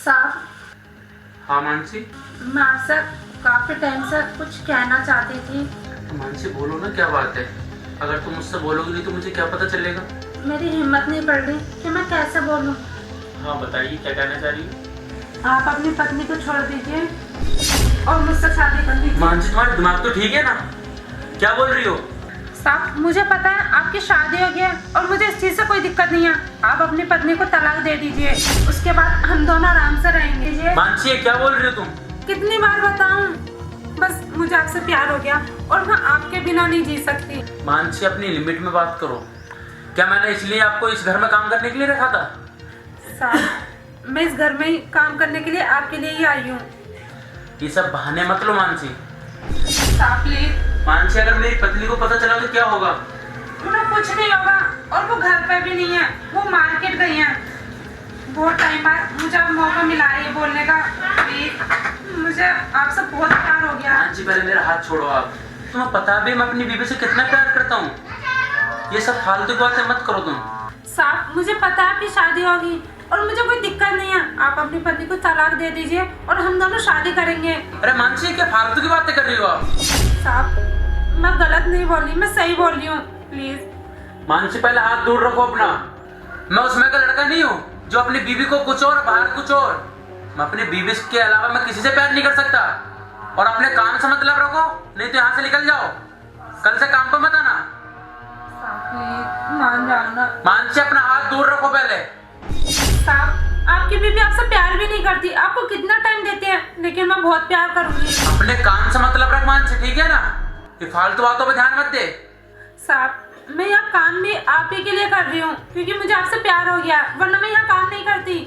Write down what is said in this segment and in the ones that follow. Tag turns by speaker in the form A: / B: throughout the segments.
A: साहब।
B: हाँ मानसी,
A: मैं आपसे काफी टाइम से कुछ कहना चाहती थी।
B: तो मानसी बोलो ना, क्या बात है? अगर तुम मुझसे बोलोगी नहीं तो मुझे क्या पता चलेगा?
A: मेरी हिम्मत नहीं पड़ रही कि मैं कैसे बोलूं।
B: हाँ बताइए, क्या कहना चाह रही हो?
A: आप अपनी पत्नी को छोड़ दीजिए और मुझसे शादी कर लीजिए।
B: मानसी, तुम्हारा दिमाग तो ठीक है ना? क्या बोल रही हो?
A: साहब, मुझे पता है आपकी शादी हो गई है और मुझे इस चीज से कोई दिक्कत नहीं है। आप अपनी पत्नी को तलाक दे दीजिए, उसके बाद हम दोनों आराम से रहेंगे।
B: मानसी, क्या बोल रही हो तुम?
A: कितनी बार बताऊं, बस मुझे आपसे प्यार हो गया और मैं आपके बिना नहीं जी सकती।
B: मानसी, अपनी लिमिट में बात करो। क्या मैंने इसलिए आपको इस घर में काम करने के लिए रखा था?
A: साहब, मैं इस घर में ही काम करने के लिए आपके लिए ही आई हूँ।
B: ये सब बहाने मत लो मानसी।
A: साहब प्लीज।
B: मानसी, अगर मेरी पत्नी को पता चला तो क्या होगा?
A: उन्हें कुछ नहीं होगा और वो घर पे भी नहीं है, वो मार्केट गई है। बहुत टाइम बाद मुझे अब मौका मिला है ये बोलने का। प्लीज, मुझे आपसे बहुत प्यार हो गया।
B: मानसी, पहले मेरा हाथ छोड़ो आप। तुम्हें पता भी मैं अपनी बीवी से कितना प्यार करता हूँ। ये सब फालतू बातें मत करो तुम।
A: साहब, मुझे पता है आपकी शादी होगी और मुझे कोई दिक्कत नहीं है। आप अपनी पत्नी को तलाक दे दीजिए और हम दोनों शादी करेंगे।
B: अरे मानसी, क्या फालतू की बातें कर रही हो आप?
A: साहब, मैं गलत नहीं बोल रही, मैं सही बोल रही हूँ। प्लीज।
B: मानसी, पहले हाथ दूर रखो अपना। मैं उसमें का लड़का नहीं हूँ जो अपनी बीवी को कुछ और बाहर कुछ और। मैं अपनी बीवी के अलावा मैं किसी से प्यार नहीं कर सकता। और अपने काम से मतलब रखो, नहीं तो यहाँ से निकल जाओ। कल से काम पे मत आना।
A: प्लीज मान जाओ ना।
B: मानसी, अपना हाथ दूर रखो पहले।
A: साहब, आपकी बीवी आपसे प्यार भी नहीं करती, आपको कितना टाइम देती है, लेकिन मैं बहुत प्यार करूंगी।
B: अपने काम से मतलब रख मानसी, ठीक है ना? ये फालतू बातों पे ध्यान मत दे।
A: साहब, मैं यहाँ काम भी आप ही के लिए कर रही हूँ क्योंकि मुझे आपसे प्यार हो गया, वरना मैं यहाँ काम नहीं करती।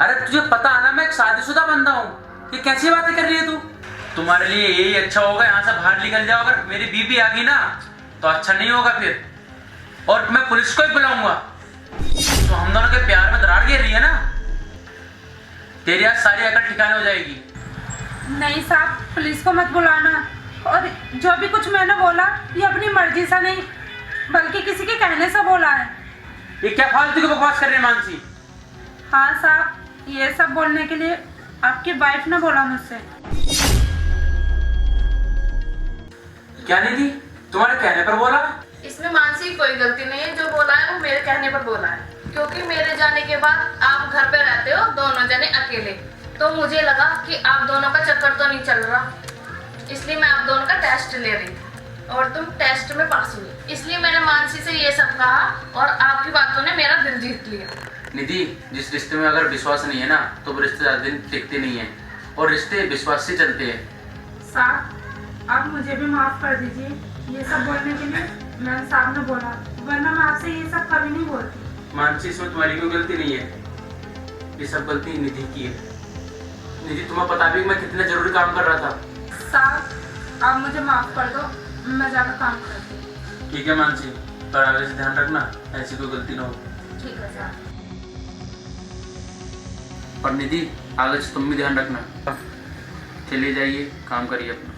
B: अरे तुझे पता है ना, मैं एक शादीशुदा बंदा हूँ। ये कैसी बातें कर रही है तू? तुम्हारे लिए यही अच्छा होगा, यहाँ से बाहर निकल जाओ। अगर मेरी बीवी आ गई ना तो अच्छा नहीं होगा फिर, और मैं पुलिस को ही बुलाऊंगा। तो हम दोनों के प्यार में दरार गिर रही है ना, तेरी आज सारी अकल ठिकाने हो जाएगी।
A: नहीं साहब, पुलिस को मत बुलाना। और जो भी कुछ मैंने बोला ये अपनी मर्जी से नहीं बल्कि किसी के कहने से बोला है।
B: ये क्या फालतू की बकवास कर रही है मानसी?
A: हाँ साहब, ये सब बोलने के लिए आपकी वाइफ ने बोला मुझसे।
B: क्या निधि, तुम्हारे कहने पर बोला?
C: इसमें मानसी की कोई गलती नहीं है, जो बोला है वो मेरे कहने पर बोला है। क्योंकि मेरे जाने के बाद आप घर पे रहते हो दोनों जने अकेले, तो मुझे लगा कि आप दोनों का चक्कर तो नहीं चल रहा, इसलिए मैं आप दोनों का टेस्ट ले रही थी और तुम टेस्ट में पास हुई, इसलिए मैंने मानसी से ये सब कहा और आपकी बातों ने मेरा दिल जीत लिया।
B: निधि, जिस रिश्ते में अगर विश्वास नहीं है ना तो वो रिश्ते ज्यादा दिन टिकते नहीं है, और रिश्ते विश्वास से चलते हैं।
A: साहब, आप मुझे भी माफ कर दीजिए ये सब बोलने के लिए। मैंने साहब ने बोला, वरना मैं आपसे ये सब कभी नहीं बोलती।
B: मानसी, इसमें तुम्हारी कोई गलती नहीं है, ये सब गलती निधि की है। निधि, तुम्हें पता भी मैं कितना जरूरी काम कर रहा था।
A: साहब, आप मुझे माफ कर दो, मैं जाकर काम करती हूँ।
B: ठीक है मानसी, पर आगे से ध्यान रखना ऐसी कोई गलती ना हो।
A: ठीक है साहब।
B: और निधि, आगे से तुम भी ध्यान रखना। चलिए जाइए, काम करिए अपना।